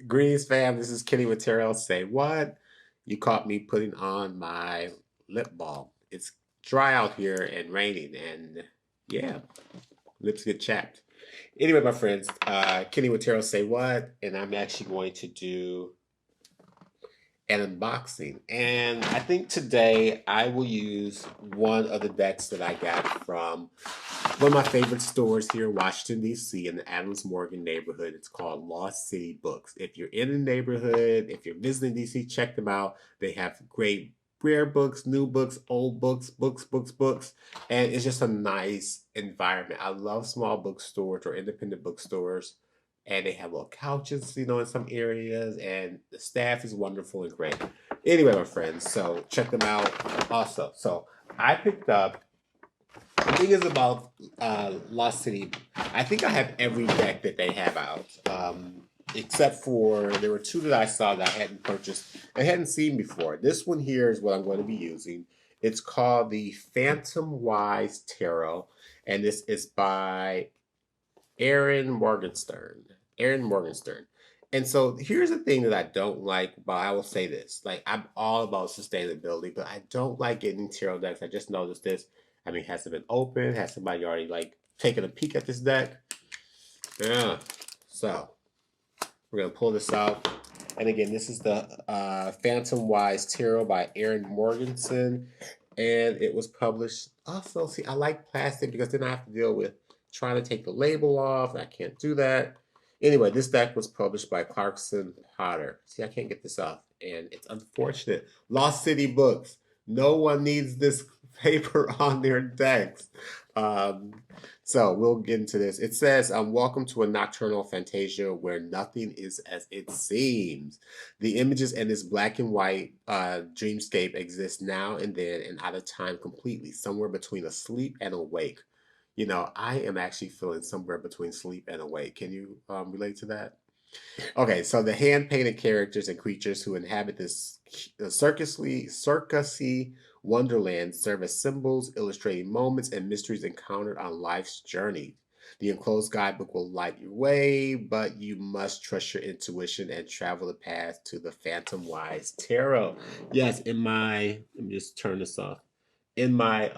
Greetings, fam. This is Kenny with Tarot. Say what? You caught me putting on my lip balm. It's dry out here and raining, and yeah, lips get chapped. Anyway, my friends, Kenny with Tarot. Say what? And I'm actually going to do an unboxing. And I think today I will use one of the decks that I got from one of my favorite stores here in Washington, D.C., in the Adams Morgan neighborhood. It's called Lost City Books. If you're in the neighborhood, if you're visiting D.C., check them out. They have great rare books, new books, old books, books. And it's just a nice environment. I love small bookstores or independent bookstores. And they have little couches, in some areas. And the staff is wonderful and great. Anyway, my friends, so check them out also. So I picked up the thing is about Lost City. I think I have every deck that they have out, except for there were two that I saw that I hadn't purchased, I hadn't seen before. This one here is what I'm going to be using. It's called the Phantomwise Tarot, and this is by Erin Morgenstern. Erin Morgenstern. And so here's the thing that I don't like, but I will say this. Like, I'm all about sustainability, but I don't like getting tarot decks. I just noticed this. I mean, has it been open? Has somebody already like taken a peek at this deck? Yeah. So we're gonna pull this out. And again, this is the Phantom Wise Tarot by Erin Morgensen. And it was published. Also, see, I like plastic because then I have to deal with trying to take the label off. I can't do that. Anyway, this deck was published by Clarkson Potter. See, I can't get this off. And it's unfortunate. Lost City Books. No one needs this paper on their decks. Um, so we'll get into this. It says, welcome to a nocturnal fantasia where nothing is as it seems. The images in this black and white dreamscape exist now and then and out of time completely, somewhere between asleep and awake. I am actually feeling somewhere between sleep and awake. Can you relate to that? Okay, so the hand-painted characters and creatures who inhabit this circusy wonderland serve as symbols illustrating moments and mysteries encountered on life's journey. The enclosed guidebook will light your way, but you must trust your intuition and travel the path to the Phantom Wise Tarot. Yes, let me just turn this off. In my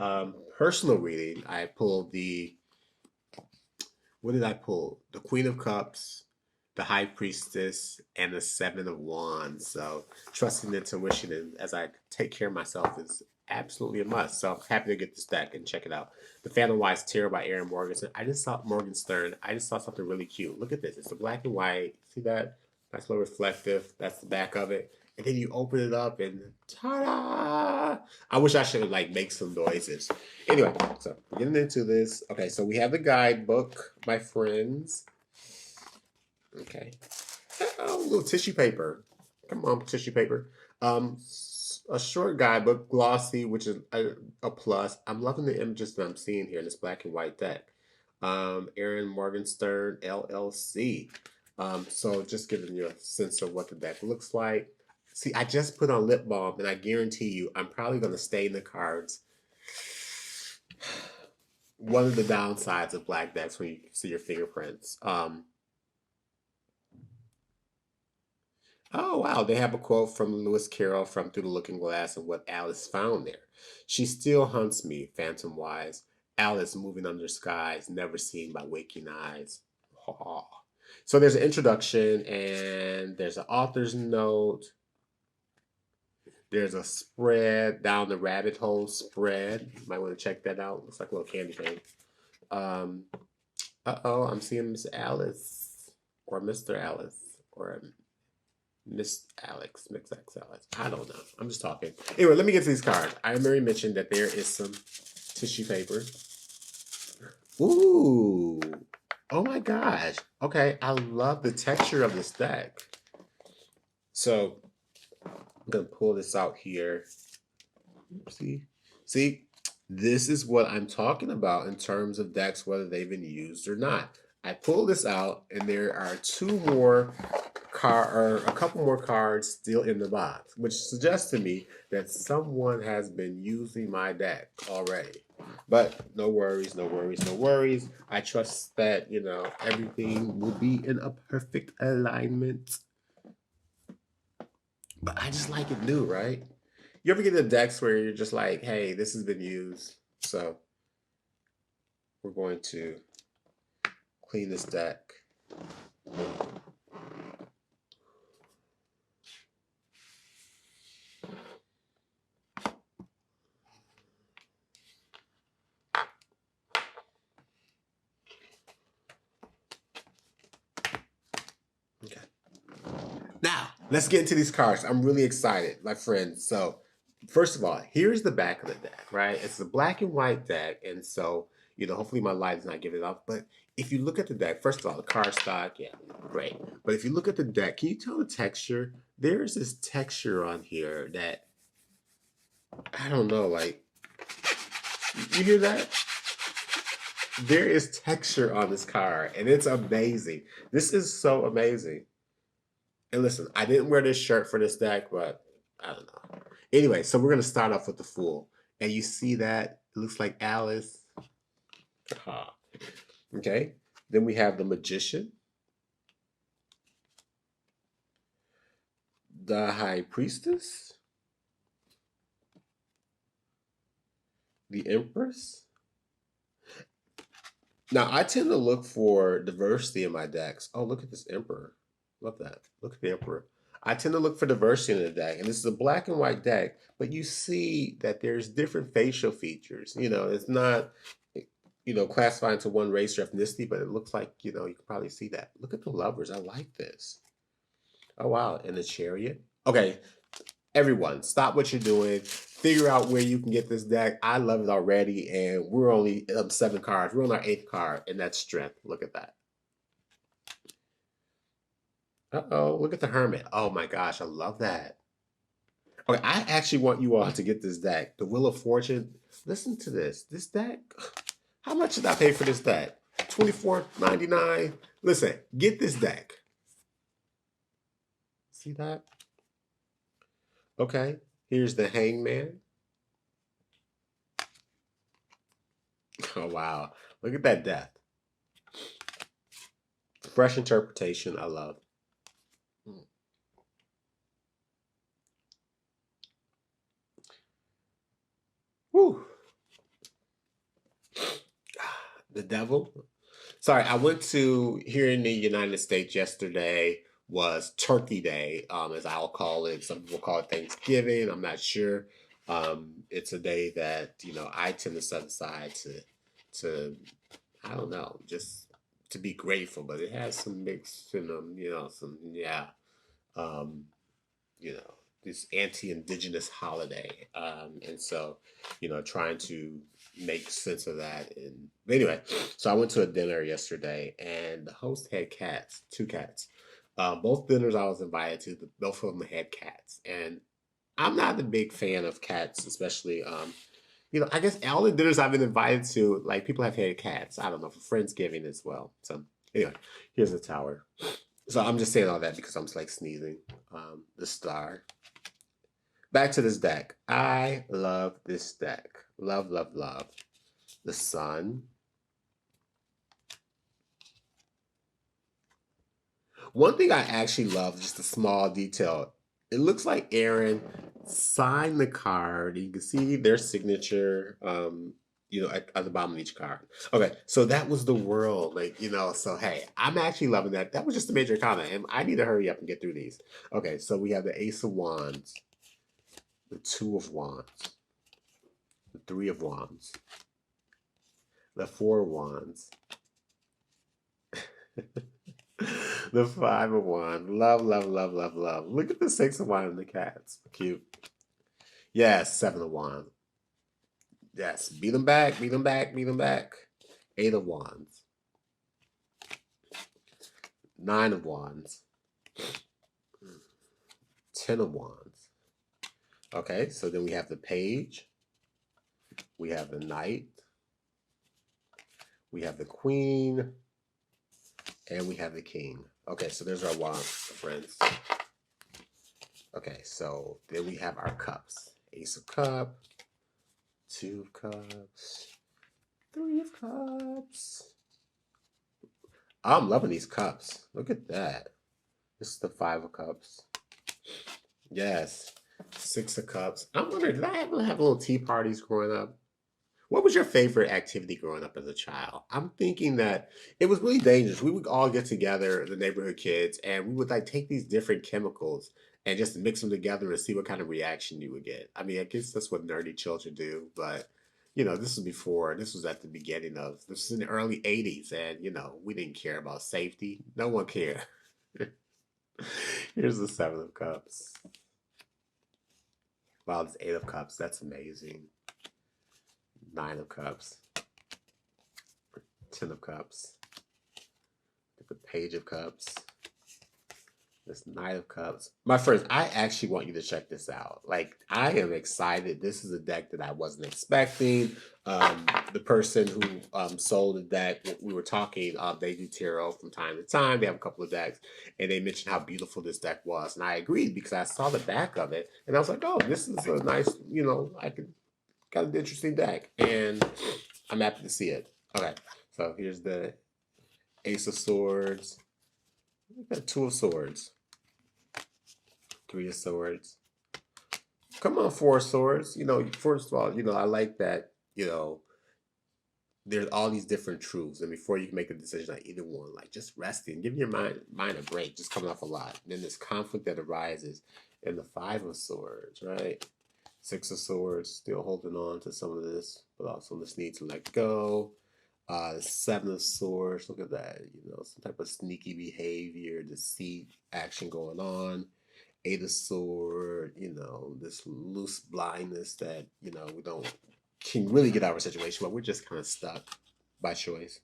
personal reading, I pulled what did I pull? The Queen of Cups, the High Priestess, and the Seven of Wands. So trusting intuition and as I take care of myself is absolutely a must. So I'm happy to get this deck and check it out. The Phantom Wise Tarot by Erin Morgenstern. I just saw Morgenstern. I just saw something really cute. Look at this. It's a black and white. See that? Nice little reflective. That's the back of it. And then you open it up and ta-da! I wish I should like make some noises. Anyway, so getting into this. Okay, so we have the guidebook, my friends. Okay. Oh, a little tissue paper. Come on, tissue paper. A short guidebook, glossy, which is a plus. I'm loving the images that I'm seeing here in this black and white deck. Erin Morgenstern, LLC. So just giving you a sense of what the deck looks like. See, I just put on lip balm, and I guarantee you, I'm probably going to stain the cards. One of the downsides of black decks when you see your fingerprints. Oh, wow. They have a quote from Lewis Carroll from Through the Looking Glass and what Alice found there. She still hunts me, phantom wise. Alice moving under skies, never seen by waking eyes. Aw. So there's an introduction and there's an author's note. There's a spread down the rabbit hole spread. You might want to check that out. Looks like a little candy cane. Um, uh-oh, I'm seeing Miss Alice or Mr. Alice or Miss X Alice. I don't know. I'm just talking. Anyway, let me get to these cards. I already mentioned that there is some tissue paper. Ooh. Oh my gosh. Okay, I love the texture of this deck. So I'm gonna pull this out here. See, this is what I'm talking about in terms of decks, whether they've been used or not. I pulled this out, and there are a couple more cards still in the box, which suggests to me that someone has been using my deck already. But no worries, no worries, no worries. I trust that everything will be in a perfect alignment. But I just like it new, right? You ever get the decks where you're just like, hey, this has been used, so we're going to clean this deck. Okay. Now, let's get into these cards. I'm really excited, my friends. So, first of all, here's the back of the deck, right? It's a black and white deck. And so, hopefully my light is not giving it off. But if you look at the deck, first of all, the card stock, yeah, great. But if you look at the deck, can you tell the texture? There's this texture on here that, I don't know, like, you hear that? There is texture on this card, and it's amazing. This is so amazing. And listen, I didn't wear this shirt for this deck, but I don't know. Anyway, so we're gonna start off with the Fool, and you see that it looks like Alice. Okay. Then we have the Magician, the High Priestess, the Empress. Now I tend to look for diversity in my decks. Oh, look at this Emperor. Love that. Look at the Emperor. I tend to look for diversity in the deck, and this is a black and white deck, but you see that there's different facial features. It's not, classified into one race or ethnicity, but it looks like, you can probably see that. Look at the Lovers. I like this. Oh, wow. And the Chariot. Okay, everyone, stop what you're doing. Figure out where you can get this deck. I love it already, and we're only 7 cards. We're on our 8th card, and that's Strength. Look at that. Uh-oh, look at the Hermit. Oh my gosh, I love that. Okay, I actually want you all to get this deck. The Wheel of Fortune. Listen to this. This deck. How much did I pay for this deck? $24.99. Listen, get this deck. See that? Okay, here's the Hangman. Oh wow, look at that death. Fresh interpretation. I love. Woo. The Devil. Sorry, I went to here in the United States yesterday was Turkey Day, as I'll call it. Some people call it Thanksgiving. I'm not sure. It's a day that I tend to set aside to I don't know, just to be grateful. But it has some mix in them, some yeah. Um, you know, this anti-indigenous holiday. And so, trying to make sense of that. And anyway, so I went to a dinner yesterday and the host had cats, 2 cats. Both dinners I was invited to, both of them had cats. And I'm not a big fan of cats, especially, I guess all the dinners I've been invited to, like people have had cats. I don't know, for Friendsgiving as well. So anyway, here's the tower. So I'm just saying all that because I'm just like sneezing. The Star. Back to this deck. I love this deck. Love, love, love. The Sun. One thing I actually love, just a small detail. It looks like Erin signed the card. You can see their signature, at the bottom of each card. Okay, so that was the world. Like, so hey, I'm actually loving that. That was just a major comment. And I need to hurry up and get through these. Okay, so we have the Ace of Wands, the Two of Wands, the Three of Wands, the Four of Wands, the Five of Wands. Love, love, love, love, love. Look at the Six of Wands and the cats. Cute. Yes, Seven of Wands. Yes, beat them back, beat them back, beat them back. Eight of Wands. Nine of Wands. 10 of Wands. Okay, so then we have the Page. We have the Knight. We have the Queen. And we have the King. Okay, so there's our wands, friends. Okay, so then we have our cups. Ace of Cups, Two of Cups, Three of Cups. I'm loving these cups. Look at that. This is the Five of Cups. Yes. Six of Cups. I'm wondering, did I ever have little tea parties growing up? What was your favorite activity growing up as a child? I'm thinking that it was really dangerous. We would all get together, the neighborhood kids, and we would like take these different chemicals and just mix them together and see what kind of reaction you would get. I mean, I guess that's what nerdy children do, but this was before, this was at the beginning of, this was in the early 80s, and we didn't care about safety. No one cared. Here's the Seven of Cups. Wow, it's Eight of Cups. That's amazing. Nine of Cups. Ten of Cups. The Page of Cups. This Knight of Cups. My friends, I actually want you to check this out. Like, I am excited. This is a deck that I wasn't expecting. The person who sold the deck, we were talking, they do tarot from time to time. They have a couple of decks, and they mentioned how beautiful this deck was. And I agreed because I saw the back of it, and I was like, oh, this is a nice, I could got an interesting deck. And I'm happy to see it. Okay, so here's the Ace of Swords. We got Two of Swords. Three of Swords. Come on, Four of Swords. First of all, I like that, there's all these different truths. And before you can make a decision on either one, like just resting, give your mind a break, just coming off a lot. And then this conflict that arises in the Five of Swords, right? Six of Swords, still holding on to some of this, but also this need to let go. Seven of Swords, look at that, some type of sneaky behavior, deceit, action going on. Eight of Sword, this loose blindness that, we don't can really get out of a situation, but we're just kind of stuck by choice.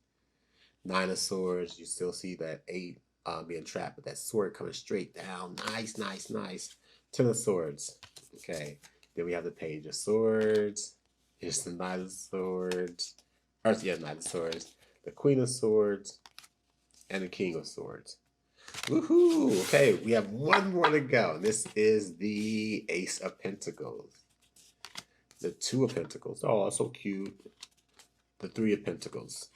Nine of Swords, you still see that eight being trapped, but that sword coming straight down. Nice, nice, nice. Ten of Swords. Okay. Then we have the Page of Swords. Here's the Knight of Swords. Knight of Swords. The Queen of Swords. And the King of Swords. Woohoo! Okay, we have one more to go. This is the Ace of Pentacles. The Two of Pentacles. Oh, so cute. The Three of Pentacles.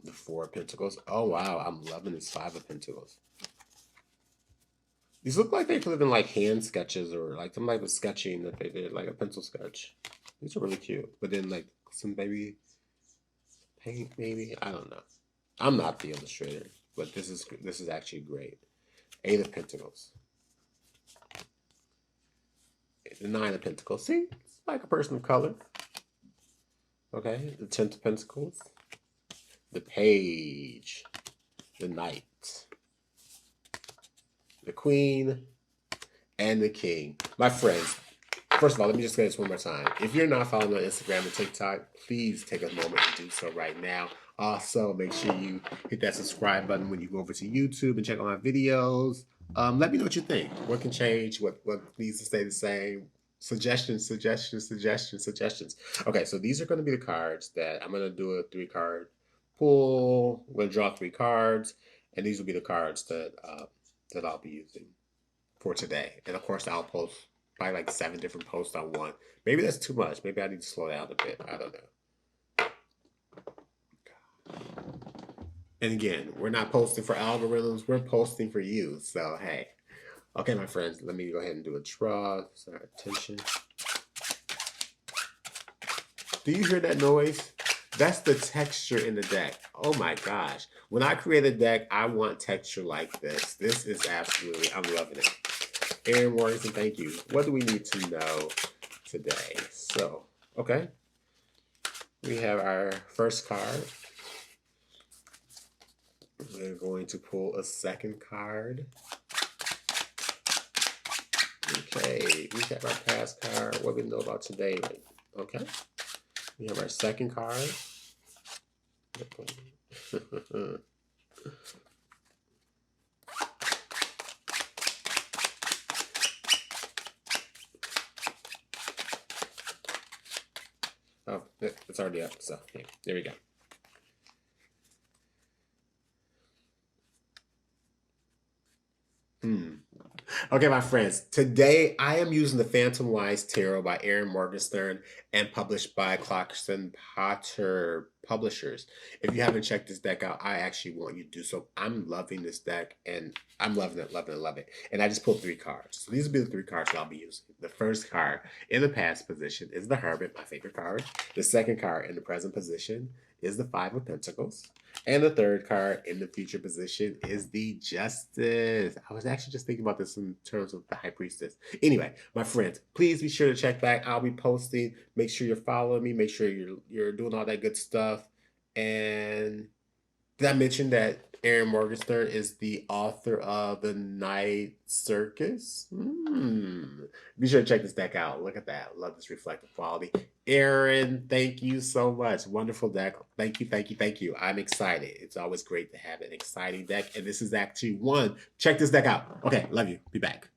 The Four of Pentacles. Oh, wow. I'm loving this Five of Pentacles. These look like they could have been like hand sketches or like some type of sketching that they did, like a pencil sketch. These are really cute. But then like some baby paint, maybe? I don't know. I'm not the illustrator, but this is actually great. Eight of Pentacles. The Nine of Pentacles. See? It's like a person of color. Okay. The Ten of Pentacles. The Page. The Knight. The Queen. And the King. My friends, first of all, let me just say this one more time. If you're not following me on Instagram and TikTok, please take a moment to do so right now. Also, make sure you hit that subscribe button when you go over to YouTube and check out my videos. Let me know what you think. What can change? What needs to stay the same? Suggestions. Okay, so these are going to be the cards that I'm going to do a 3-card pull. I'm going to draw 3 cards, and these will be the cards that I'll be using for today. And of course, I'll post probably like 7 different posts on one. Maybe that's too much. Maybe I need to slow down a bit. I don't know. And again, we're not posting for algorithms. We're posting for you. So, hey. Okay, my friends, let me go ahead and do a draw. Sorry, attention. Do you hear that noise? That's the texture in the deck. Oh my gosh. When I create a deck, I want texture like this. This is absolutely, I'm loving it. Erin Morgenstern, thank you. What do we need to know today? So, okay. We have our first card. We're going to pull a second card. Okay, we have our past card. What do we know about today? Okay. We have our second card. Oh, it's already up. So, yeah, there we go. Okay, my friends, today I am using the Phantomwise Tarot by Erin Morgenstern and published by Clarkson Potter. publishers. If you haven't checked this deck out, I actually want you to do so. I'm loving this deck, and I'm loving it, loving it, loving it. And I just pulled 3 cards. So these will be the 3 cards I'll be using. The first card in the past position is the Hermit, my favorite card. The second card in the present position is the 5 of Pentacles. And the third card in the future position is the Justice. I was actually just thinking about this in terms of the High Priestess. Anyway, my friends, please be sure to check back. I'll be posting. Make sure you're following me. Make sure you're doing all that good stuff. And did I mention that Erin Morgenstern is the author of The Night Circus? Be sure to check this deck out. Look at that. Love this reflective quality. Erin, thank you so much. Wonderful deck. Thank you, thank you, thank you. I'm excited. It's always great to have an exciting deck. And this is actually one. Check this deck out. Okay, love you. Be back.